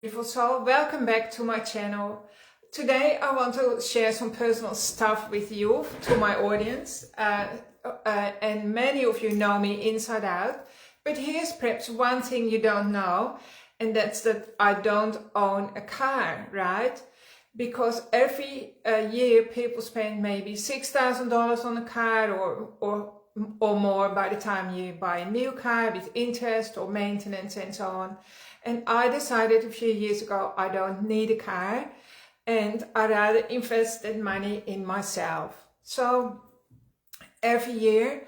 Beautiful soul, welcome back to my channel. Today I want to share some personal stuff with you, to my audience, and many of you know me inside out, but here's perhaps one thing you don't know, and that's that I don't own a car, right? Because every year people spend maybe $6,000 on a car or more by the time you buy a new car with interest or maintenance and so on. And I decided a few years ago I don't need a car and I'd rather invest that money in myself. So every year,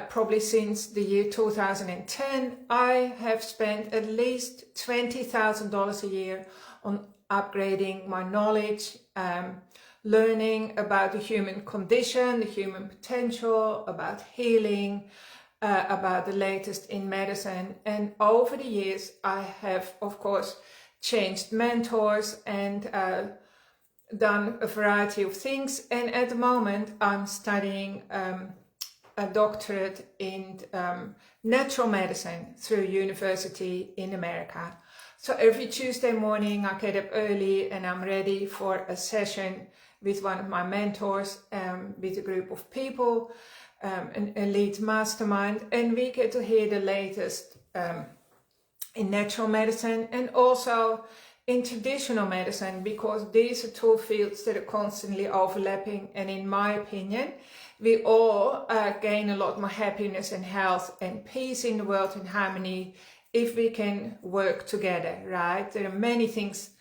probably since the year 2010, I have spent at least $20,000 a year on upgrading my knowledge, learning about the human condition, the human potential, about healing, about the latest in medicine. And over the years, I have, of course, changed mentors and done a variety of things. And at the moment, I'm studying a doctorate in natural medicine through university in America. So every Tuesday morning, I get up early and I'm ready for a session with one of my mentors, with a group of people, an elite mastermind, and we get to hear the latest in natural medicine and also in traditional medicine, because these are two fields that are constantly overlapping, and in my opinion, we all gain a lot more happiness and health and peace in the world and harmony if we can work together, right? There are many things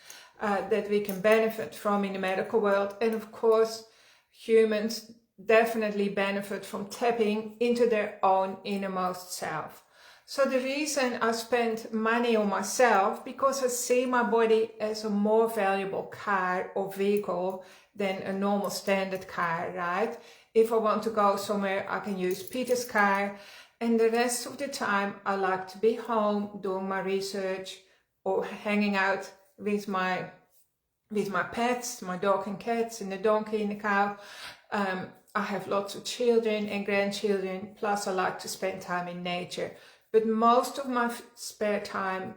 that we can benefit from in the medical world, and of course humans definitely benefit from tapping into their own innermost self. So the reason I spend money on myself, because I see my body as a more valuable car or vehicle than a normal standard car, right? If I want to go somewhere, I can use Peter's car, and the rest of the time I like to be home doing my research or hanging out with my pets, my dog and cats, and the donkey and the cow. I have lots of children and grandchildren, plus I like to spend time in nature. But most of my spare time,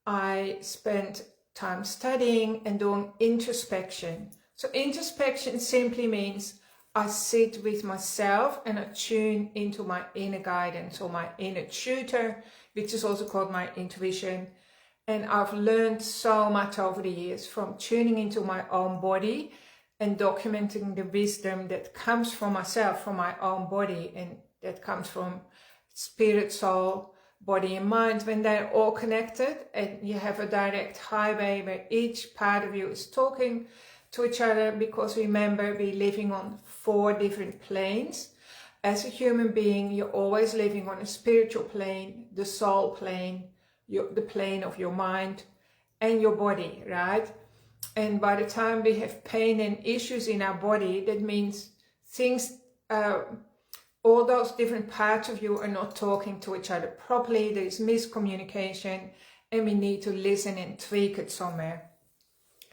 I spend time studying and doing introspection. So introspection simply means I sit with myself and I tune into my inner guidance or my inner tutor, which is also called my intuition. And I've learned so much over the years from tuning into my own body and documenting the wisdom that comes from myself, from my own body, and that comes from spirit, soul, body and mind, when they're all connected and you have a direct highway where each part of you is talking to each other. Because remember, we're living on 4 different planes. As a human being, you're always living on a spiritual plane, the soul plane, the plane of your mind and your body, right? And by the time we have pain and issues in our body, that means things, all those different parts of you are not talking to each other properly. There is miscommunication and we need to listen and tweak it somewhere.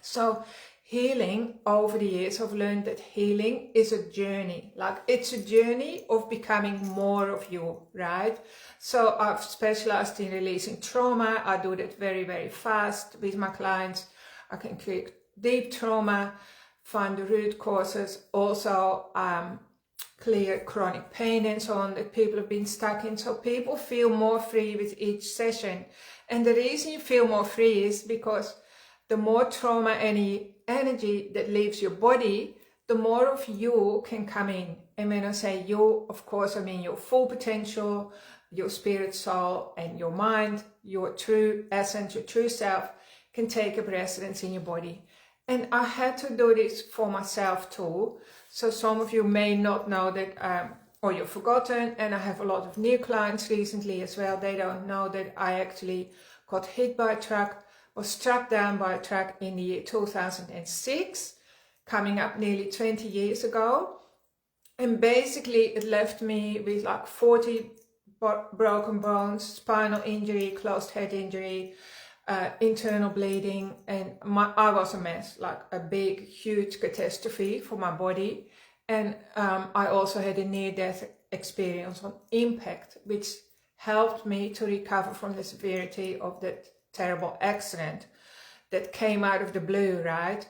So healing, over the years, I've learned that healing is a journey. Like, it's a journey of becoming more of you, right? So I've specialized in releasing trauma. I do that very, very fast with my clients. I can create deep trauma, find the root causes, also clear chronic pain and so on that people have been stuck in. So people feel more free with each session. And the reason you feel more free is because the more trauma energy that leaves your body, the more of you can come in. And when I say you, of course, I mean your full potential, your spirit, soul, and your mind, your true essence, your true self can take up residence in your body. And I had to do this for myself too. So some of you may not know that, or you've forgotten, and I have a lot of new clients recently as well. They don't know that I actually got hit by a truck, was struck down by a truck in the year 2006, coming up nearly 20 years ago. And basically it left me with like 40 broken bones, spinal injury, closed head injury, internal bleeding, and I was a mess, like a big, huge catastrophe for my body. And I also had a near-death experience on impact, which helped me to recover from the severity of that terrible accident. that came out of the blue, right?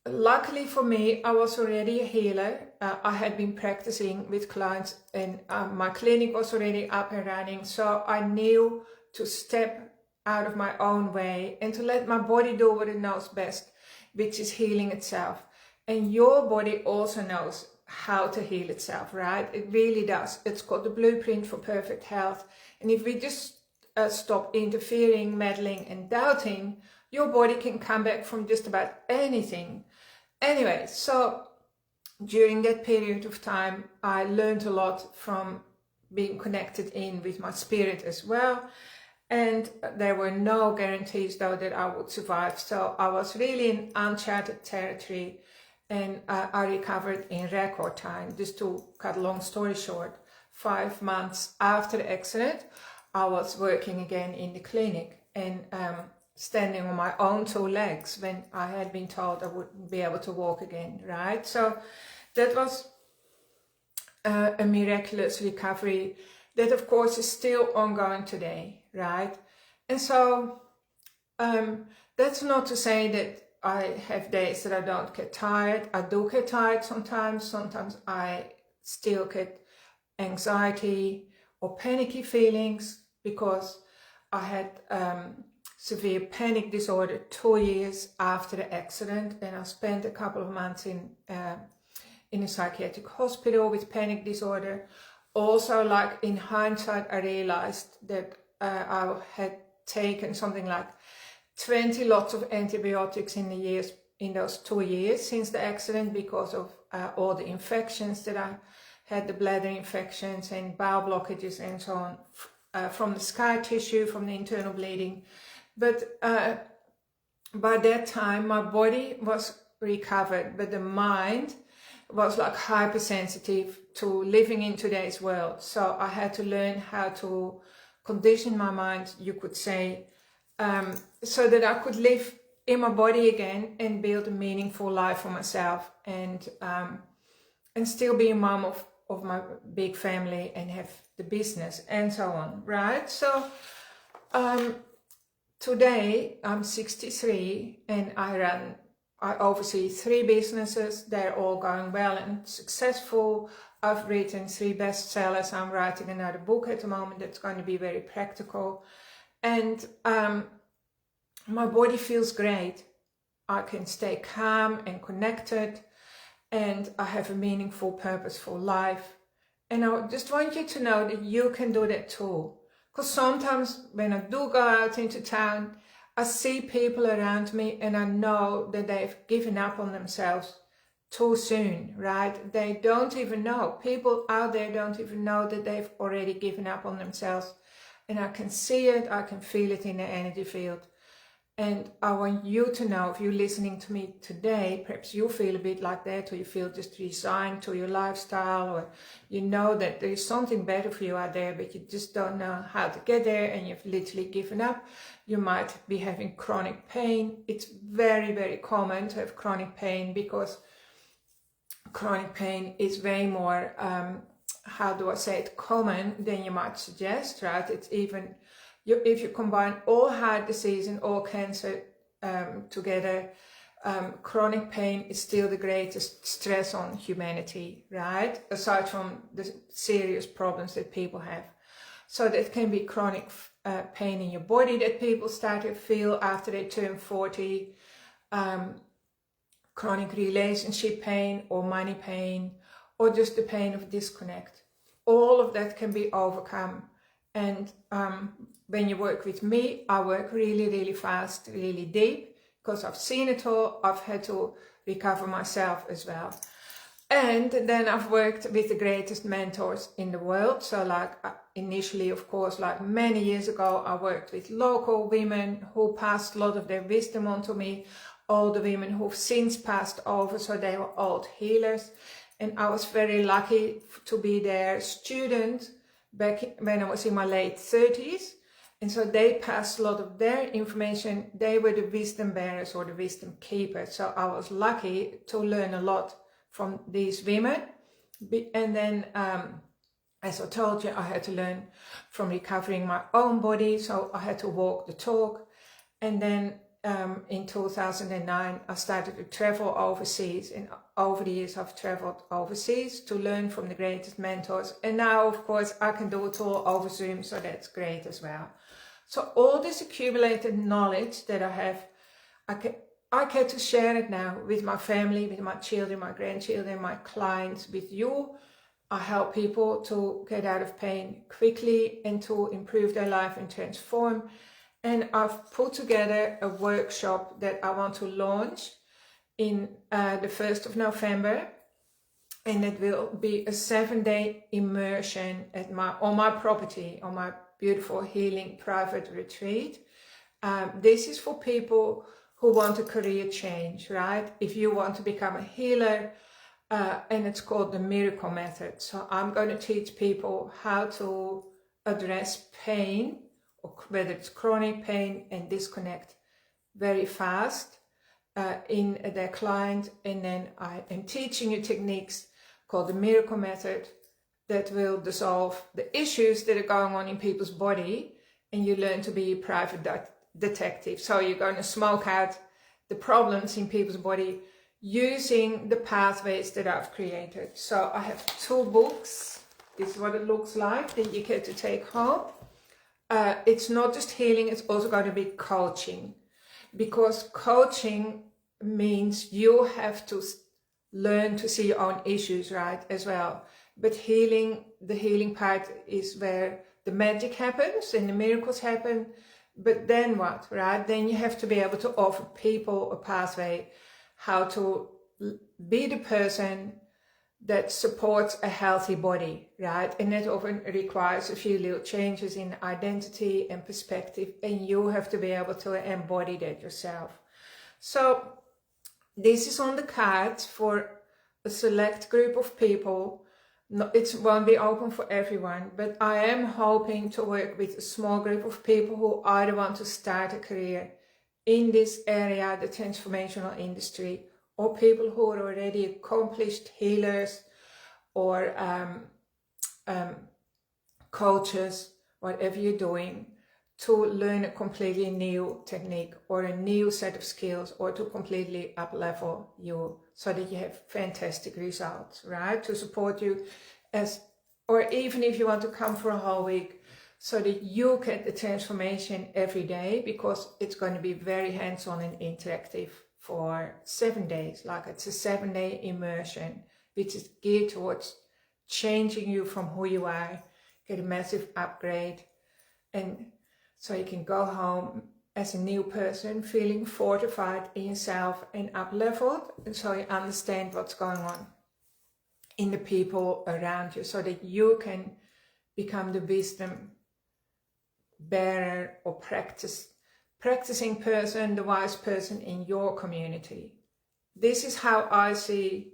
Luckily for me, I was already a healer. I had been practicing with clients, and my clinic was already up and running. So I knew to step out of my own way and to let my body do what it knows best, which is healing itself. And your body also knows how to heal itself, right? It really does. It's called the blueprint for perfect health. And if we just stop interfering, meddling and doubting, your body can come back from just about anything. Anyway, so during that period of time, I learned a lot from being connected in with my spirit as well. And there were no guarantees though that I would survive. So I was really in uncharted territory, and I recovered in record time. Just to cut a long story short, 5 months after the accident, I was working again in the clinic and standing on my own 2 legs when I had been told I wouldn't be able to walk again, right? So that was a miraculous recovery that of course is still ongoing today, right? And so that's not to say that I have days that I don't get tired. I do get tired sometimes. Sometimes I still get anxiety or panicky feelings because I had severe panic disorder 2 years after the accident, and I spent a couple of months in a psychiatric hospital with panic disorder. Also, like in hindsight, I realized that I had taken something like 20 lots of antibiotics in those 2 years since the accident because of all the infections that I had, the bladder infections and bowel blockages and so on, from the scar tissue, from the internal bleeding. But by that time, my body was recovered, but the mind was like hypersensitive to living in today's world. So I had to learn how to condition my mind, you could say, so that I could live in my body again and build a meaningful life for myself, and still be a mom of my big family and have the business and so on, right? So today I'm 63 and I oversee 3 businesses. They're all going well and successful. I've written 3 bestsellers. I'm writing another book at the moment that's going to be very practical. And my body feels great. I can stay calm and connected, and I have a meaningful, purposeful life. And I just want you to know that you can do that too. Because sometimes when I do go out into town, I see people around me and I know that they've given up on themselves too soon, right? They don't even know. People out there don't even know that they've already given up on themselves. And I can see it, I can feel it in the energy field. And I want you to know, if you're listening to me today, perhaps you feel a bit like that, or you feel just resigned to your lifestyle, or you know that there's something better for you out there, but you just don't know how to get there and you've literally given up. You might be having chronic pain. It's very, very common to have chronic pain because chronic pain is way more, how do I say it, common than you might suggest, right? It's even... if you combine all heart disease and all cancer together, chronic pain is still the greatest stress on humanity, right? Aside from the serious problems that people have. So that can be chronic pain in your body that people start to feel after they turn 40, chronic relationship pain or money pain, or just the pain of disconnect. All of that can be overcome. And when you work with me, I work really, really fast, really deep, because I've seen it all. I've had to recover myself as well. And then I've worked with the greatest mentors in the world. So like initially, of course, like many years ago, I worked with local women who passed a lot of their wisdom on to me. All the women who've since passed over, so they were old healers. And I was very lucky to be their student back when I was in my late 30s. And so they passed a lot of their information. They were the wisdom bearers or the wisdom keepers. So I was lucky to learn a lot from these women. And then, as I told you, I had to learn from recovering my own body. So I had to walk the talk. And then in 2009, I started to travel overseas, and over the years I've traveled overseas to learn from the greatest mentors. And now, of course, I can do it all over Zoom, so that's great as well. So all this accumulated knowledge that I have, I get to share it now with my family, with my children, my grandchildren, my clients, with you. I help people to get out of pain quickly and to improve their life and transform. And I've put together a workshop that I want to launch in the 1st of November. And it will be a 7-day immersion at on my property, on my beautiful healing private retreat. This is for people who want a career change, right? If you want to become a healer, and it's called the miracle method. So I'm going to teach people how to address pain, or whether it's chronic pain, and disconnect very fast in their client. And then I am teaching you techniques called the miracle method that will dissolve the issues that are going on in people's body, and you learn to be a private detective. So you're going to smoke out the problems in people's body using the pathways that I've created. So I have 2 books. This is what it looks like that you get to take home. It's not just healing, it's also going to be coaching, because coaching means you have to learn to see your own issues, right, as well. But healing, the healing part is where the magic happens and the miracles happen. But then what, right? Then you have to be able to offer people a pathway how to be the person that supports a healthy body, right? And that often requires a few little changes in identity and perspective, and you have to be able to embody that yourself. So this is on the cards for a select group of people. It won't be open for everyone, but I am hoping to work with a small group of people who either want to start a career in this area, the transformational industry, or people who are already accomplished healers or coaches, whatever you're doing, to learn a completely new technique or a new set of skills, or to completely up-level you so that you have fantastic results, right? To support you or even if you want to come for a whole week, so that you get the transformation every day, because it's going to be very hands-on and interactive for 7 days. Like, it's a 7-day immersion, which is geared towards changing you from who you are, get a massive upgrade, and so you can go home as a new person, feeling fortified in yourself and up-leveled, and so you understand what's going on in the people around you, so that you can become the wisdom bearer or practicing person, the wise person in your community. This is how I see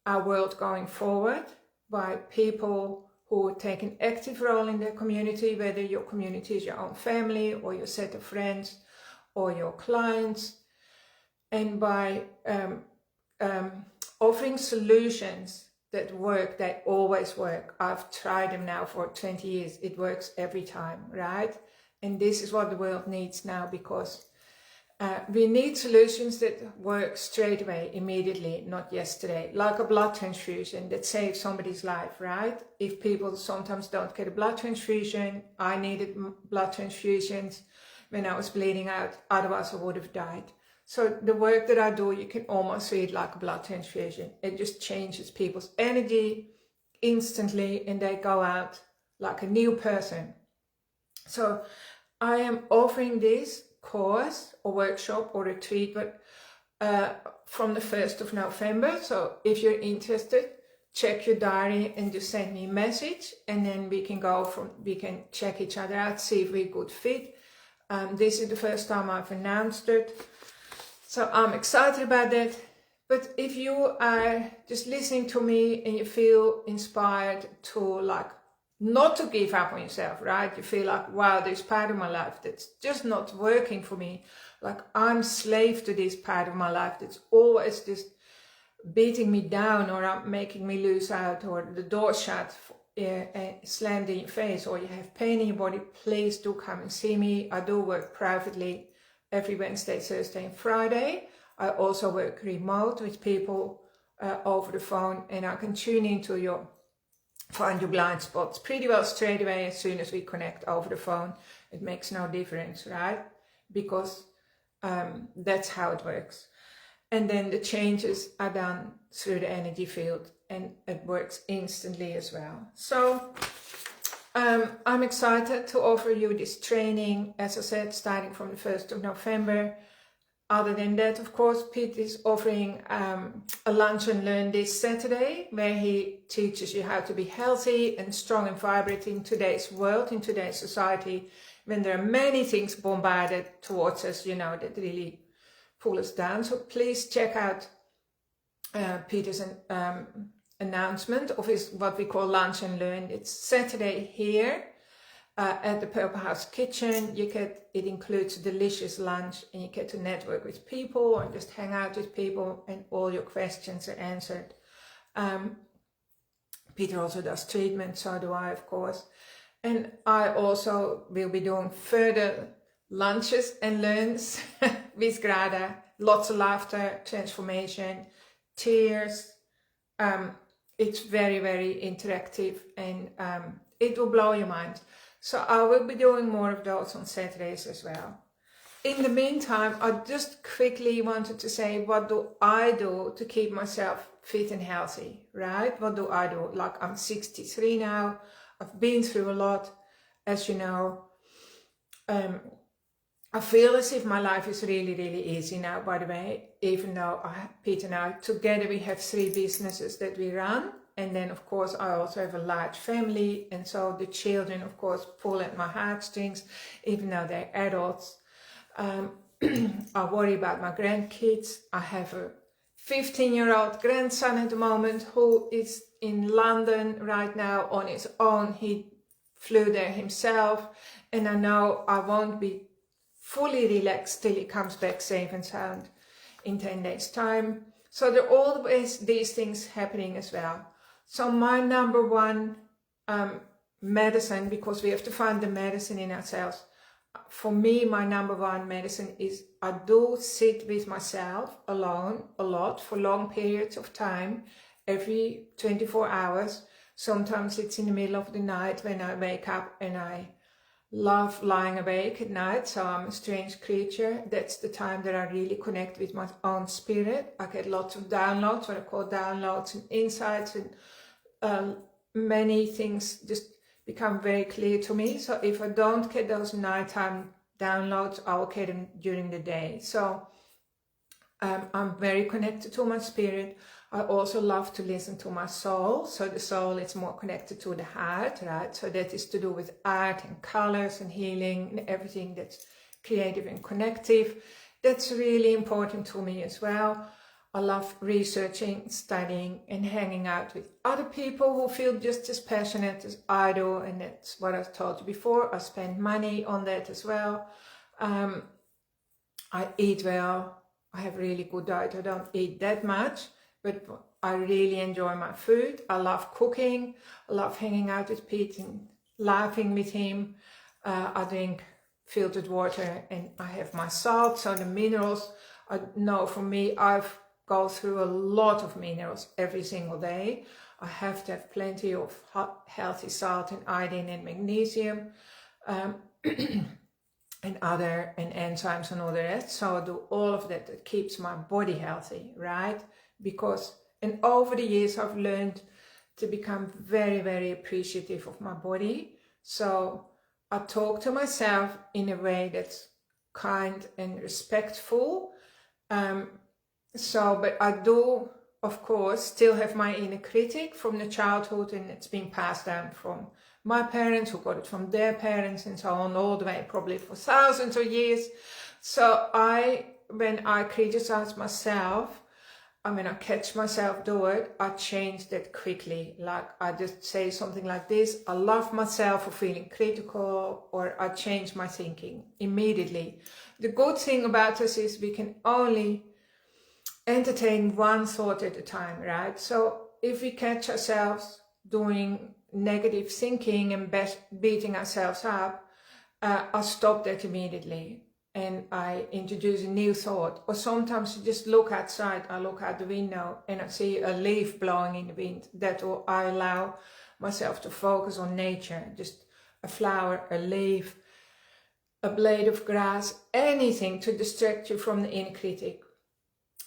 our world going forward, by people who take an active role in their community, whether your community is your own family or your set of friends or your clients, and by offering solutions that work, that always work. I've tried them now for 20 years. It works every time, right? And this is what the world needs now, because we need solutions that work straight away, immediately, not yesterday. Like a blood transfusion that saves somebody's life, right? If people sometimes don't get a blood transfusion, I needed blood transfusions when I was bleeding out, otherwise I would have died. So the work that I do, you can almost see it like a blood transfusion. It just changes people's energy instantly, and they go out like a new person. So I am offering this course or workshop or retreat from the 1st of November. So if you're interested, check your diary and just send me a message, and then we can check each other out, see if we're a good fit. This is the first time I've announced it, so I'm excited about that. But if you are just listening to me and you feel inspired to not to give up on yourself, right? You feel like, wow, there's part of my life that's just not working for me. Like, I'm slave to this part of my life that's always just beating me down, or making me lose out, or the door shut, slammed in your face, or you have pain in your body. Please do come and see me. I do work privately. every Wednesday, Thursday and Friday. I also work remote with people over the phone, and I can tune into your, find your blind spots pretty well straight away as soon as we connect over the phone. It makes no difference, right? Because that's how it works. And then the changes are done through the energy field, and it works instantly as well. So I'm excited to offer you this training, as I said, starting from the 1st of November. Other than that, of course, Pete is offering a lunch and learn this Saturday, where he teaches you how to be healthy and strong and vibrant in today's world, in today's society, when there are many things bombarded towards us, you know, that really pull us down. So please check out Peter's announcement of his what we call lunch and learn. It's Saturday here at the Purple House Kitchen. It includes a delicious lunch, and you get to network with people or just hang out with people, and all your questions are answered. Peter also does treatment, so do I, of course. And I also will be doing further lunches and learns with Grada. Lots of laughter, transformation, tears. It's very, very interactive, and it will blow your mind. So I will be doing more of those on Saturdays as well. In the meantime, I just quickly wanted to say, what do I do to keep myself fit and healthy, right? What do I do? Like, I'm 63 now. I've been through a lot, as you know. I feel as if my life is really, really easy now, by the way, even though Pete and I, together we have 3 businesses that we run. And then, of course, I also have a large family. And so the children, of course, pull at my heartstrings, even though they're adults. I worry about my grandkids. I have a 15-year-old grandson at the moment who is in London right now on his own. He flew there himself. And I know I won't be fully relaxed till he comes back safe and sound in 10 days' time. So there are always these things happening as well. So my number one medicine, because we have to find the medicine in ourselves. For me, my number one medicine is I do sit with myself alone a lot for long periods of time, every 24 hours. Sometimes it's in the middle of the night when I wake up, and I love lying awake at night. So I'm a strange creature. That's the time that I really connect with my own spirit. I get lots of downloads, what I call downloads and insights, and many things just become very clear to me. So if I don't get those nighttime downloads, I will get them during the day. So I'm very connected to my spirit. I also love to listen to my soul. So the soul is more connected to the heart, right? So that is to do with art and colors and healing and everything that's creative and connective. That's really important to me as well. I love researching, studying, and hanging out with other people who feel just as passionate as I do. And that's what I've told you before. I spend money on that as well. I eat well. I have a really good diet. I don't eat that much, but I really enjoy my food. I love cooking. I love hanging out with Pete and laughing with him. I drink filtered water, and I have my salt. So the minerals, I know for me, I've go through a lot of minerals every single day. I have to have plenty of healthy salt and iodine and magnesium and enzymes and all the rest. So I do all of that. That keeps my body healthy, right? And over the years I've learned to become very, very appreciative of my body. So I talk to myself in a way that's kind and respectful. But I do, of course, still have my inner critic from the childhood, and it's been passed down from my parents, who got it from their parents, and so on, all the way probably for thousands of years. So when I criticize myself, when I catch myself do it, I change that quickly. Like, I just say something like this: I love myself for feeling critical, or I change my thinking immediately. The good thing about us is we can only entertain one thought at a time, right? So if we catch ourselves doing negative thinking and beating ourselves up, I'll stop that immediately. and I introduce a new thought. Or sometimes I just look outside, I look out the window and I see a leaf blowing in the wind. That will I allow myself to focus on nature, just a flower, a leaf, a blade of grass, anything to distract you from the inner critic.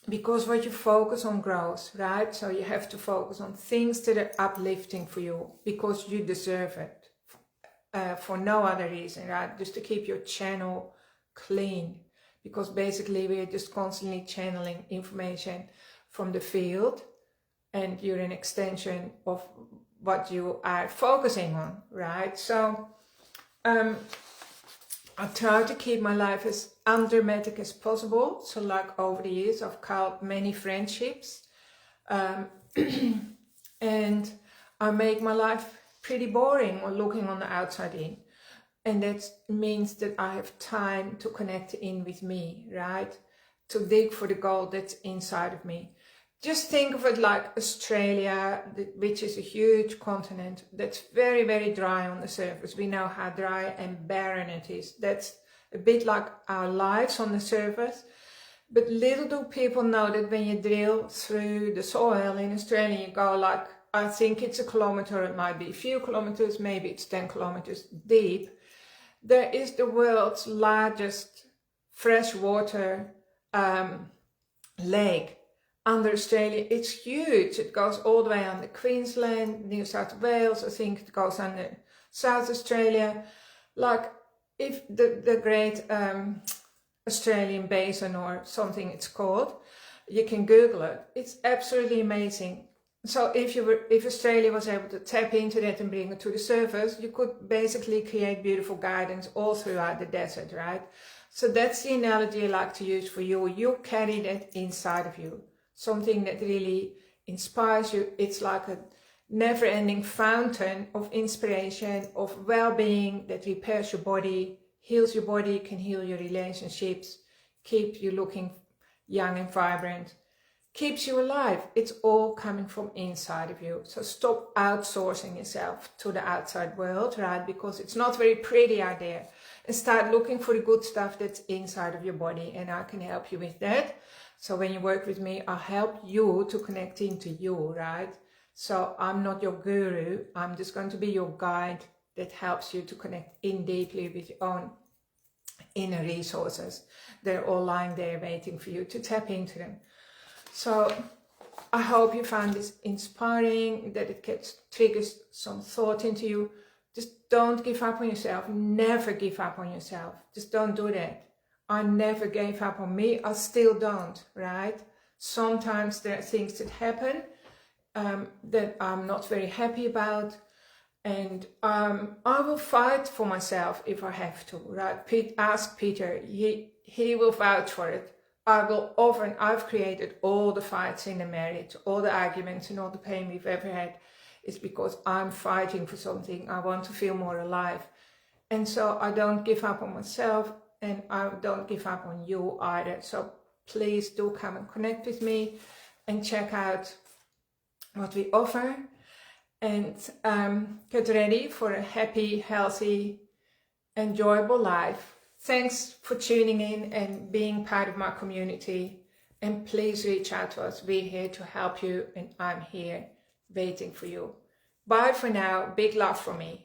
Because what you focus on grows, right? So you have to focus on things that are uplifting for you, because you deserve it, for no other reason, right? Just to keep your channel clean, because basically we are just constantly channeling information from the field, and you're an extension of what you are focusing on, right? So I try to keep my life as undramatic as possible. So like over the years, I've cut many friendships, and I make my life pretty boring or looking on the outside in. And that means that I have time to connect in with me, right? To dig for the gold that's inside of me. Just think of it like Australia, which is a huge continent that's very, very dry on the surface. We know how dry and barren it is. That's a bit like our lives on the surface. But little do people know that when you drill through the soil in Australia, you go like, I think it's a kilometer, it might be a few kilometers, maybe it's 10 kilometers deep. There is the world's largest freshwater lake under Australia. It's huge. It goes all the way under Queensland, New South Wales. I think it goes under South Australia. Like if the Great Australian Basin or something it's called, you can Google it. It's absolutely amazing. So if Australia was able to tap into that and bring it to the surface, you could basically create beautiful gardens all throughout the desert, right? So that's the analogy I like to use for you. You carry that inside of you, something that really inspires you. It's like a never-ending fountain of inspiration, of well-being that repairs your body, heals your body, can heal your relationships, keep you looking young and vibrant, keeps you alive. It's all coming from inside of you. So stop outsourcing yourself to the outside world, right? Because it's not very pretty out there. And start looking for the good stuff that's inside of your body. And I can help you with that. So when you work with me, I'll help you to connect into you, right? So I'm not your guru. I'm just going to be your guide that helps you to connect in deeply with your own inner resources. They're all lying there waiting for you to tap into them. So I hope you found this inspiring, that it triggers some thought into you. Just don't give up on yourself. Never give up on yourself. Just don't do that. I never gave up on me. I still don't, right? Sometimes there are things that happen that I'm not very happy about. And I will fight for myself if I have to, right? Ask Peter. He will vouch for it. I've created all the fights in the marriage, all the arguments and all the pain we've ever had. It's because I'm fighting for something. I want to feel more alive. And so I don't give up on myself, and I don't give up on you either. So please do come and connect with me and check out what we offer, and get ready for a happy, healthy, enjoyable life. Thanks for tuning in and being part of my community. And please reach out to us. We're here to help you, and I'm here waiting for you. Bye for now. Big love from me.